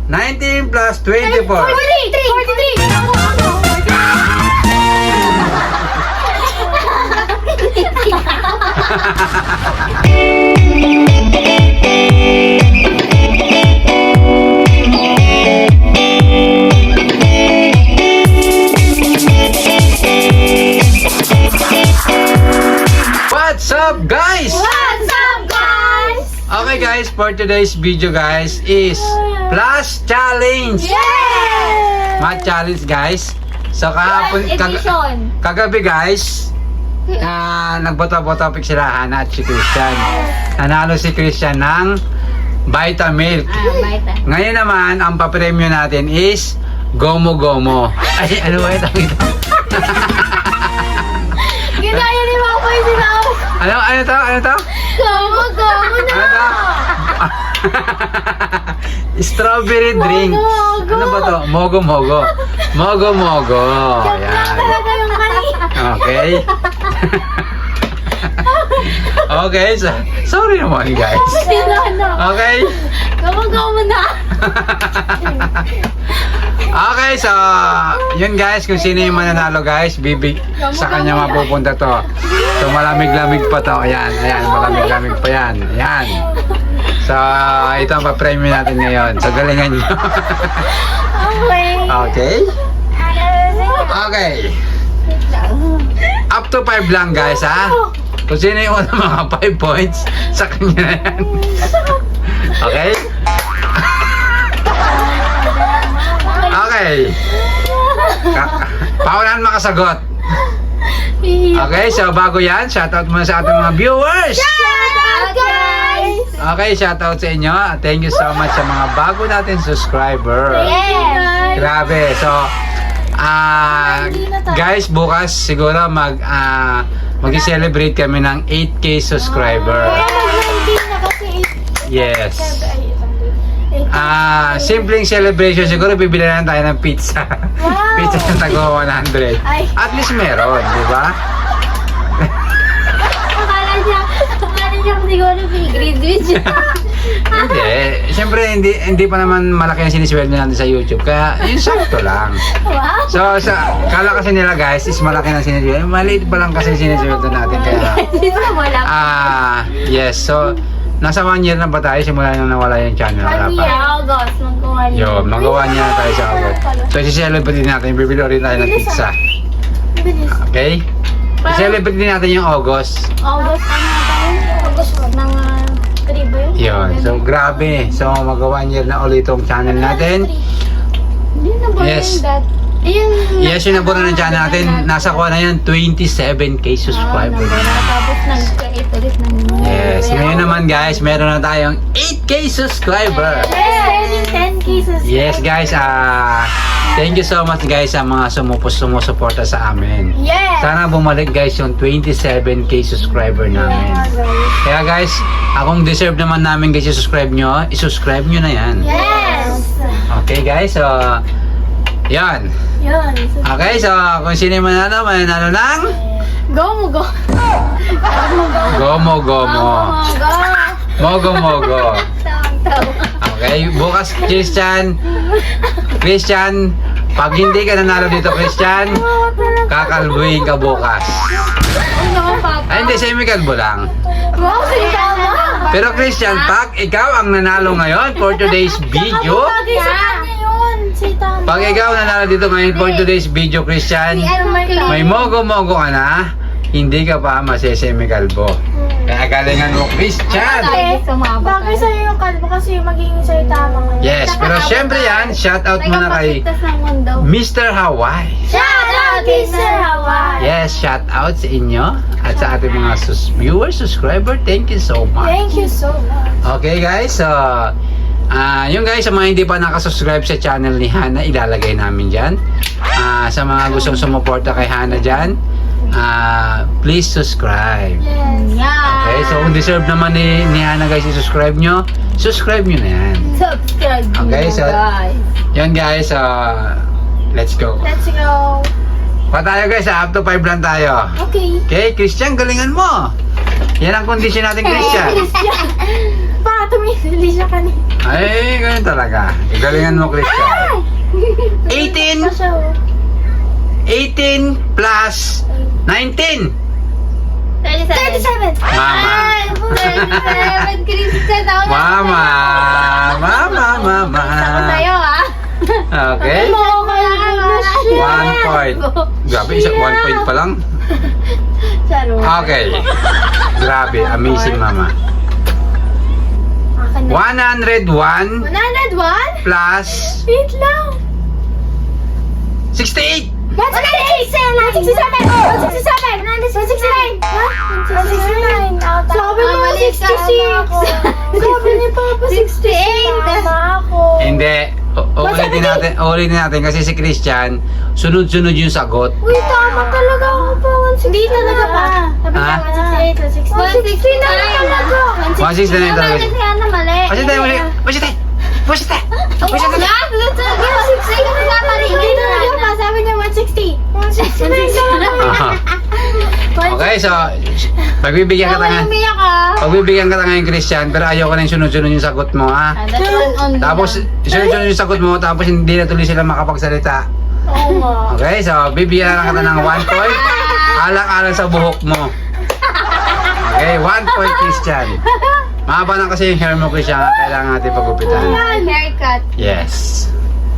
19 plus 24. 43. What's up, guys? What's up, guys? Okay, guys, for today's video, guys, is plus challenge. Yay! Math challenge, guys. So, kahapon, Edition. kagabi, guys, nagboto-boto pick sila, Hana at si Christian. Nanalo si Christian ng Vitamilk. Baita. Ngayon naman, ang papremyo natin is Gomo Gomo. Ay, ano ba ito? Ginaya ni Mama yung sinaw. Ano to? Ano to? Gomo na. Ano to? Strawberry drink. Mogo. Ano ba to? Mogo Mogo. Mogo Mogo. Joke lang Ayan. talaga yung kanina. Okay. Okay, so, sorry naman, guys. Sinano. Okay. Gomo na. Okay, so, yun guys, kung sino yung mananalo guys, sa kanya mapupunta to. So, malamig-lamig pa to. Ayan, malamig-lamig pa yan. Ayan. So, ito ang pa-premium natin ngayon. So, galingan nyo. Okay. Okay? Okay. Up to 5 lang guys, ha? Kung sino yung mga 5 points, sa kanya na yan. Okay? Okay. Paunahan makasagot. Okay, so bago yan, shoutout muna sa ating mga viewers. Shoutout, guys! Okay, shoutout sa inyo. Thank you so much sa mga bago natin subscriber. Yes! Grabe. So, guys, bukas siguro mag-celebrate kami ng 8K subscriber. Yes. Simpleng celebration. Siguro bibili lang tayo ng pizza. Wow! Pizza ng tago 100. Ay. At least meron, di ba? Akala niya siguro grade Hindi. Siyempre, hindi pa naman malaki ang sinisweldo natin sa YouTube. Kaya, yun sakto lang. Wow! So, kala kasi nila guys, is malaki ng sinisweldo. Maliit pa lang kasi sinisweldo natin. Kaya, Wala. yes. So, nasa 1 year na ba tayo simula nung nawala yung channel? Wala pa. August, mag-1 year. Yun, magawa niya na tayo sa August. So, isi-celebrate din natin. Bibili rin tayo ng pizza. Okay? I-celebrate din natin yung August. August, August, ng 3 ba yun? Yun. So, grabe. So, mag-1 year na ulit itong channel natin. Hindi na ba Yes. yun that? Yes, yung nabuno ng channel natin. Nasa kuha na yan, 27K subscribers. Tapos nag-create ulit ng Yes. Ngayon naman guys, meron na tayong 8K subscriber. Yes! 10K subscribers. Yes guys, thank you so much guys sa mga sumusuporta sa amin. Yes! Sana bumalik guys yung 27K subscriber namin. Kaya guys, akong deserve naman namin guys i-subscribe nyo, i-subscribe nyo na yan. Yes! Okay guys, so yan. Yun. Okay, so kung sino yung mananalo ng Go mo, go. Gomo Gomo. Go. Mogo Mogo. Tawang-tawa. Okay, bukas Christian, pag hindi ka nanalo dito Christian, kakalbuhin ka bukas. Ano ka, Papa? Ay hindi, semi-kalbo lang. Wow, tama. Pero Christian, pag ikaw ang nanalo ngayon for today's video, Bagay sa kanya yun. Si Tama. pag ikaw nanalo dito ngayon for today's video Christian, may Mogo Mogo ka na, hindi ka pa masesemi-kalbo. Kaya galingan mo Christian. Bagay sa'yo yung kalbo kasi magiging sa'yo tama ngayon. Yes, pero syempre yan, shoutout muna kay Nagpapasigtas ng mundo. Mr. Hawaii. Shout out, Mr. Hawaii. Yes, shout out sa inyo at sa ating mga viewers, subscriber. Thank you so much. Thank you so much. Okay guys, so yung guys, sa mga hindi pa nakasubscribe sa channel ni Hana, ilalagay namin dyan. Sa mga gustong sumuporta kay Hana dyan, please subscribe. Yes. Yeah. Okay, so kung deserve naman ni Hana guys, i-subscribe nyo na yan. Subscribe Okay, nyo, so guys. yun guys, let's go. Let's go. Pa tayo guys, up to 5 lang tayo. Okay. Okay, Christian, galingan mo. Yan ang kondisyon natin, Christian. Christian. tumili siya kanina. Ay, ganyan talaga. Galingan mo, Christian. 18 plus 19. 37. Mama. 37, Christian. Mama. Ako sa'yo, ah. Okay. One point. Grabe, 1 point pa lang. Okay. Grabe, amazing, Mama. 101 101? plus Wait lang. 68. 167! 169! 169! Sabi mo 66! Sabi ni Papa 68! Tama ako. Hindi. Ulitin natin kasi si Christian, sunod-sunod yung sagot. Uy, tama talaga ako pa. 169. Hindi talaga pa. Sabi Ha? niya 168, 169 talaga. 169 talaga. Kasi ano mali. Push it, push it. Push it. Push it. Hindi talaga pa. Sabi niya 160. 169 Aha. Okay, so pagbibigyan kita nga. Umiyak ka. Pagbibigyan kita ngayon, Christian, pero ayoko na yung sunod-sunod yung sagot mo, ha? Tapos, sunod-sunod yung sagot mo, tapos hindi na tuloy sila makapagsalita. Oo nga. Okay, so bibigyan na kita ng 1 point. Alang-alang sa buhok mo. Okay, 1 point, Christian. Mahaba na kasi yung hair mo, Christian. Kailangan natin pagupitan. Haircut. Yes.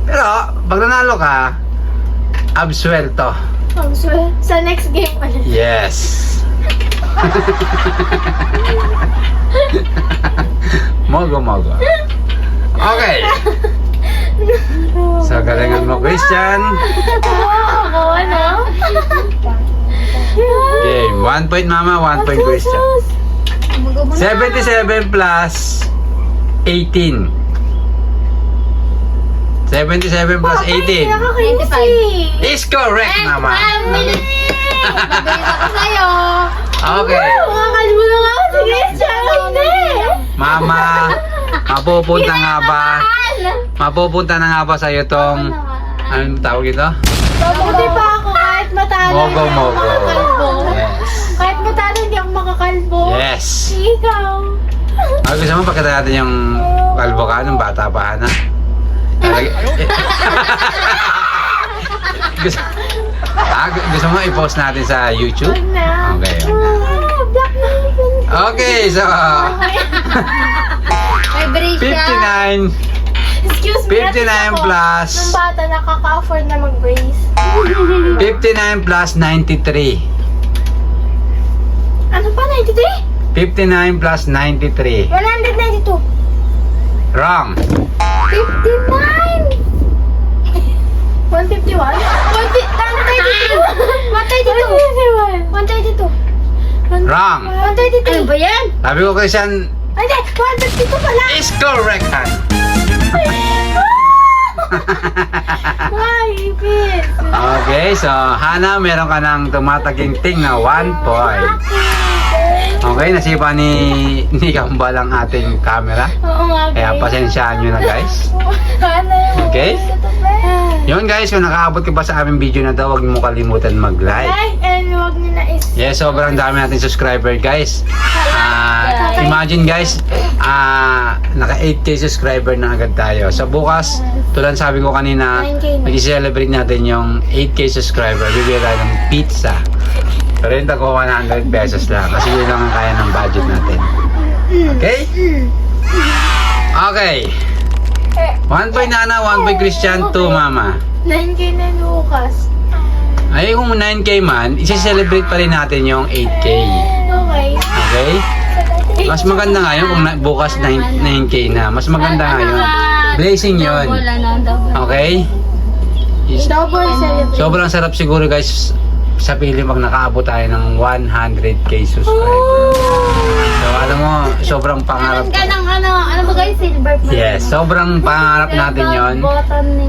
Pero, pag nanalo ka, absuelto. Sa next game ulit. Yes. Mogo. Okay. So, galingan mo, Christian. Ako, ano? Game. 1 point, Mama. 1 point, Christian. 77 plus 18. 77 plus 18 95. is correct, Mama. Mabilis ako sa'yo. Okay. Makakalbo na nga. Sige, hindi. Mama, mapupunta na nga ba sa'yo tong, anong tawag ito? Mabuti pa ako kahit matalo. Mogo. Makakalbo. Yes. Kahit matalo, hindi ako makakalbo. Yes. Ikaw. Gusto mo pakita natin yung kalbo ka nung bata pa, Hana? Gusto mo i-post natin sa YouTube? Huwag na. Okay. Black na yung Okay, so Vibration. 59 Excuse me. 59 plus Nung bata, nakaka-afford na mag-brace. 59 plus 93. Ano pa, 93? 59 plus 93. 192. Wrong. 59! 151? 132! 132! Wrong. 133! Ano ba yan? Sabi ko, Christian, Hindi! 152 pala! is correct, Han. Ay, ipis! Okay, so Hana, meron ka ng tumataginting na 1 point. Okay, nasipa ni Kambal ang ating camera. Oo nga, Kaya pasensyaan nyo na, guys. Okay? Yun, guys, kung nakaabot ka pa sa aming video na daw, huwag mo kalimutan mag-like. Like and huwag nyo na Yes, sobrang dami natin subscriber, guys. Imagine, guys, naka 8K subscriber na agad tayo. So bukas, tulad sabi ko kanina, 9K na. mag-celebrate natin yung 8K subscriber. Bibigyan tayo ng pizza. Pero yun ko 100 pesos lang kasi yun lang ang kaya ng budget natin. Okay? Okay. 1 point Nana, 1 point Christian, 2 Mama. 9K na Lucas. Ay, kung 9K man, isi-celebrate pa rin natin yung 8K. Okay. Okay? Mas maganda nga yun kung bukas 9K na. Mas maganda nga yun. Blessing yun. Okay? Double celebration. Sobrang sarap siguro, guys, sa piling pag nakaabot tayo ng 100K subscriber. So, alam mo, sobrang pangarap. Ka ng ano ba guys? Silver plate. Yes, sobrang pangarap natin yon.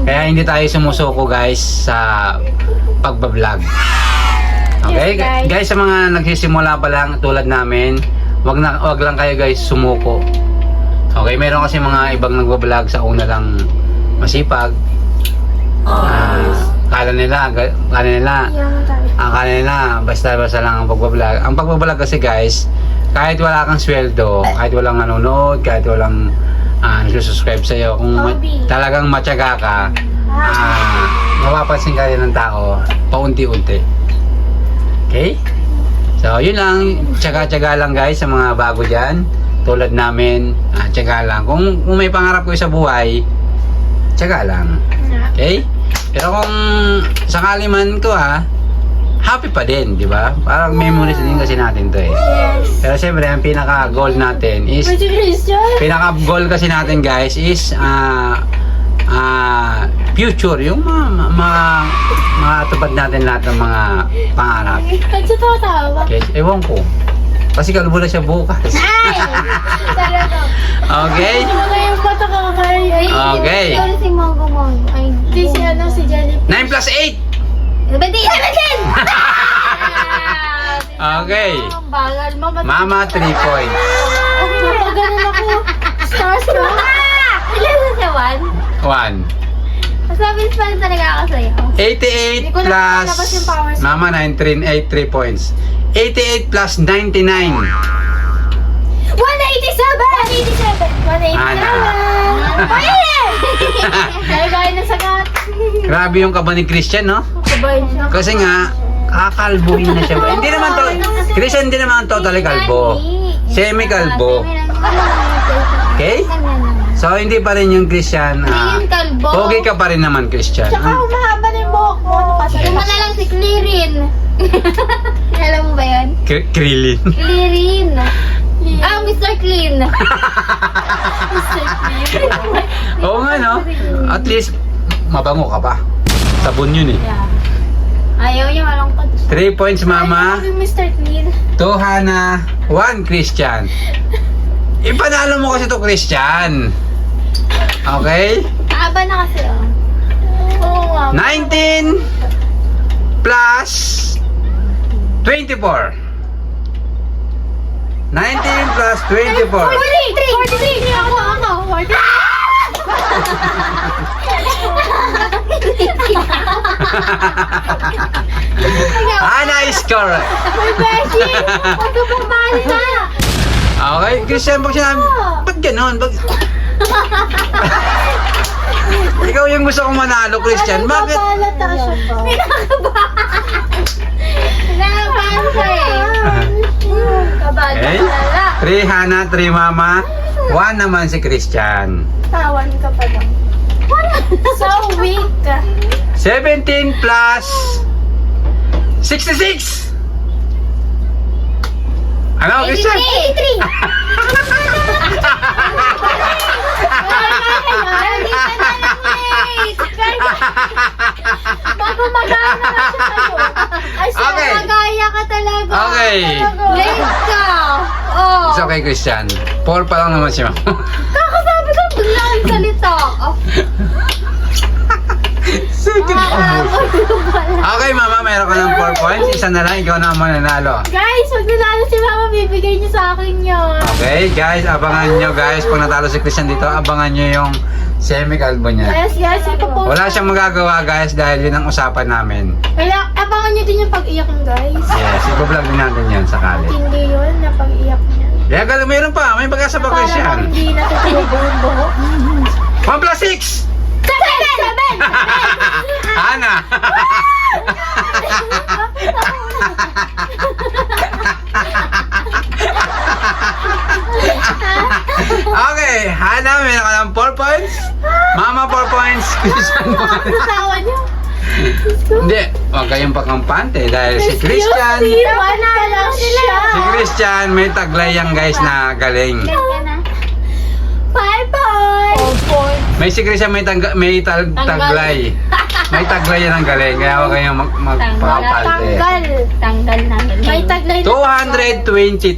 Kaya hindi tayo sumusuko, guys, sa pagbablog. Okay? Yes, guys. Guys, sa mga nagsisimula pa lang tulad namin, wag lang kayo, guys, sumuko. Okay, meron kasi mga ibang nagbablog sa una lang masipag. Akala nila basta lang ang pagbablog. Ang pagbablog kasi, guys, kahit wala kang sweldo, kahit walang nanonood, kahit walang nagsusubscribe sa'yo, kung talagang matyaga ka, mapapansin ka rin ng tao paunti-unti. Okay? So, yun lang. Tyaga-tyaga lang guys sa mga bago dyan. Tulad namin, tyaga lang. Kung may pangarap ko sa buhay, tyaga lang. Okay? Pero kung sakali man ko happy pa din, di ba? Parang memories din kasi natin to eh. Yes. Pero siyempre, ang pinaka-goal natin is, pinaka-goal kasi natin guys is, future, yung matupad natin lahat ng mga pangarap. Ba't sa tawa? Okay, ewan ko. Kasi kalbo na siya bukas. Ay! Talaga. Okay? Ano yung mata ka kaya? Okay. Ay, si Mongo Mongo. Ay, di si ano, si Jelly. 9 plus 8! Ba't di? 17! Okay. Ang bagal mo. Mama, 3 points. Napaganon ako. Stars ko. Ilan sa 1? 1. Mas mabilis pa rin talaga ako sa'yo. 88 ko na plus... nalabas yung powers. Mama, 3 points. 88 plus 99. 187! 187! 187! Ana. Gaya na sagat. Grabe yung kaba ni Christian, no? Kabayin siya. Kasi nga, kakalbuhin na siya. Hindi naman to... Christian, hindi naman totally kalbo. Semi-kalbo. Okay? So, hindi pa rin yung Christian. Hindi yung kalbo. Pogi ka pa rin naman, Christian. Tsaka mahaba na yung buhok mo. Yung na lang si Clearin. Alam mo ba yun? Krillin. Clearin. Mr. Clean. Mr. Clean. Oo nga, no? At least, mabango ka pa. Sabon yun eh. Ayaw niya malungkot. 3 points, Mama. Ayaw Mr. Clean. 2, Hana. 1, Christian. Ipanalo mo kasi to, Christian. Okay? Kaaba na kasi, Oo nga. 19 plus 24. 19 plus 24. 43! Ako. 43! Hana is correct. Uy, Beshi! Huwag ka pang mahal na! Okay, Christian, pag sinabi, ba't ganon? Ikaw yung gusto kong manalo, Christian. Bakit? Pinakabahan siya Kabahan Okay. ka pala. 3 Hana, 3 Mama. 1 naman si Christian. Tawan ka pa daw. So weak. 17 plus 66. Ano, Christian? 83! Bago magana na siya sa'yo. Ay, siya, Okay. magaya ka talaga. Okay. Late ka. Oh. It's okay, Christian. 4 pa lang naman siya. Kakasabi ko, bigla kang salita. Second Okay, Mama, meron ka ng 4 points. Isa na lang, ikaw na ang mananalo. Guys, pag nanalo si Mama, bibigay niyo sa akin yun. Okay, guys, abangan nyo, guys. Pag natalo si Christian dito, abangan nyo yung semi-kalbo niya. Yes, guys, ipopost. Wala siyang magagawa, guys, dahil yun ang usapan namin. Kaya, abangan niyo din yung pag-iyak ng guys. Yes, ipo-vlog din natin yan sakali. Hindi yun, na pag-iyak niya. Kaya galing, mayroon pa. May pag-asa pa, Parang Christian. hindi natutulog yung buhok. 1 plus 6! 7! Ana! Okay, Hana, meron ka ng 4 points. Mama, 4 points. Christian, 1. Asawa niyo. Hindi, huwag kayong pakampante dahil si Christian, Wala lang siya. si Christian may taglay yan guys na galing. 5 points. May si Christian may taglay. May taglay yan ang galing, kaya huwag kayong magpakampante. Tanggal na. May taglay na. 222, 4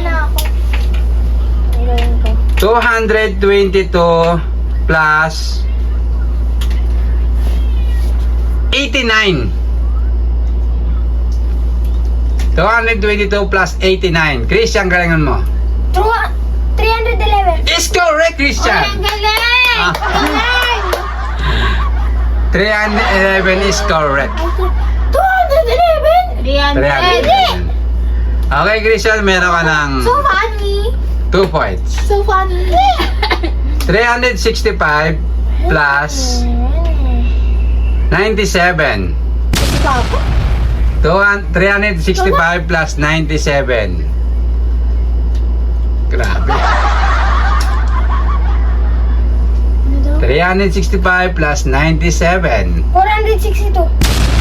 na ako. Ayun ko. 222 plus 89. 222 plus 89. Christian, galingan mo. 311. Is correct, Christian. Ang galing! Ah. Galing! 311 is correct. 211? 300. 311. Okay, Christian, meron ka ng So funny. 2 points. So funny. 365 plus 97. Si Papa? 365 plus 97. Grabe. 365 plus 97 462.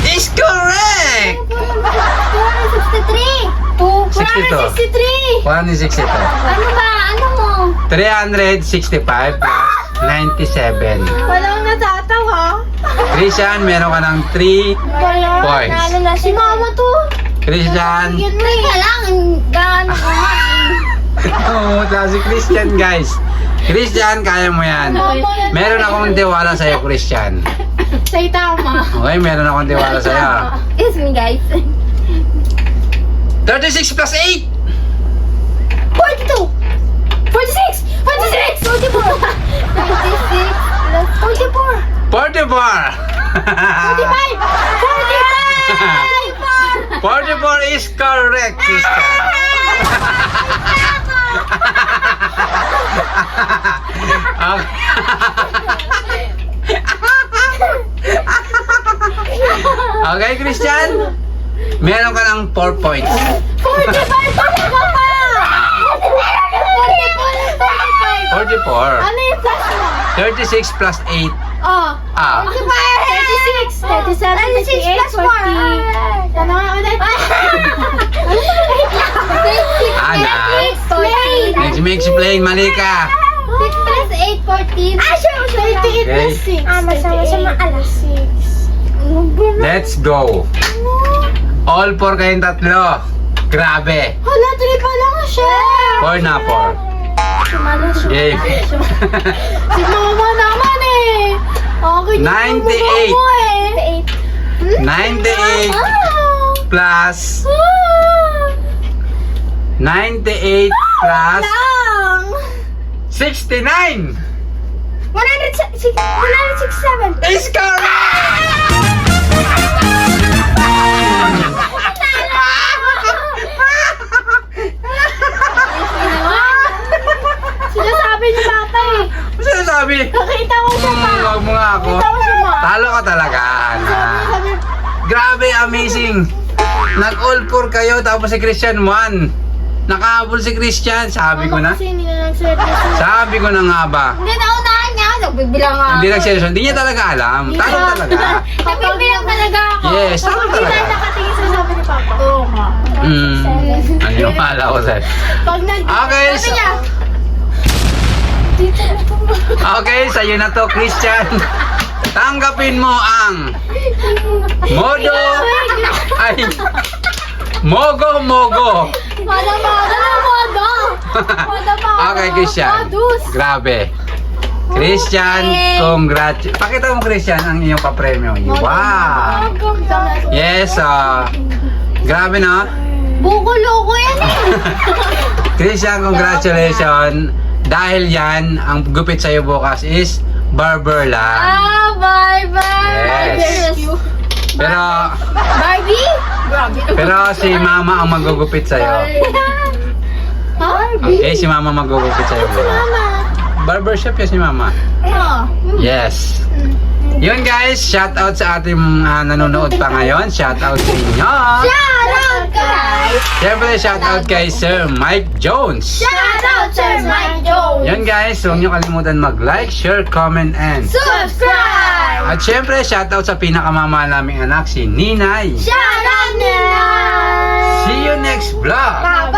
is correct! 463. 463. 162. Ano ba? Ano mo? 365 plus 97. Walang natatawa. Christian, meron ka ng 3 points. Nalo na si Mama to. Christian, Yun mo lang. Gaano ko nga. oo, si Christian, guys. Christian, kaya mo yan. Meron akong tiwala sa'yo, Christian. Say tama. Okay, meron akong tiwala sa'yo. Excuse me, guys. 36 plus 8! 42. 46. 46. 44. 36 plus 44. 44! 45. 45. 44 is correct, Christian. Okay, Christian. Meron ka ng 4 points. 45 talaga pa! 44. 44. Ano yung plus mo? 36 plus 8. Oh. Ah. 36. 37, 38, 40. Ano nga ulit? Ana. 38, 40. Let's me explain, mali ka. 6 plus 8, 14. Ah, sure. 38 plus 6. Ah, masama-sama alas 6. Let's go. All 4 kayong tatlo. Grabe. Hala, 3 pa lang siya. 4 na 4. Sumalo siya. Game. Si Mama naman eh. Okay, 98. 98 98. plus 98 plus Lang. 69 167. is correct! Sinasabi ni Papa eh. Ano sinasabi? Nakita ko siya pa. Huwag mo nga ako. Nakita ko siya pa. Talo ka talaga, Ana. Sabi, Grabe, amazing. Nag-all 4 kayo, tapos si Christian 1. Nakahabol si Christian, sabi ko na. Kasi hindi na nag-set. Sabi ko na nga ba. Hindi na unahan niya. Nagbibilang ako. Hindi nagseryoso, hindi niya talaga alam. Talo talaga. Nagbibilang talaga ako. Yes, talo Kapag hindi talaga. na nakatingin sa sabi ni Papa. Oo nga. Ano yung pala ko sa'yo? Pag Okay, sabi so- niya. Dito na po. Okay, sa'yo na to, Christian. Tanggapin mo ang Modo ay Mogo. Modo. Okay, Christian. Grabe. Christian, congrats. Pakita mo, Christian, ang iyong papremyo. Wow. Yes, grabe, no? Buko-loko yan eh. Christian, congratulations. Dahil yan, ang gupit sa'yo bukas is barber lang. Bye-bye. Yes. Pero, Barbie? pero si Mama ang magugupit sa'yo. Barbie? Okay, si Mama magugupit sa'yo bukas. Mama. Barbershop yan si Mama. Yes. Yun guys, shout out sa ating nanonood pa ngayon. Shout out sa inyo. Shout out, guys! Siyempre, shout out kay Sir Mike Jones. Shout out, Sir Mike Jones! Yun guys, huwag nyo kalimutan mag-like, share, comment, and Subscribe! at syempre, shout out sa pinakamamahal naming anak, si Ninay. Shout out, Nina! See you next vlog. Bye-bye!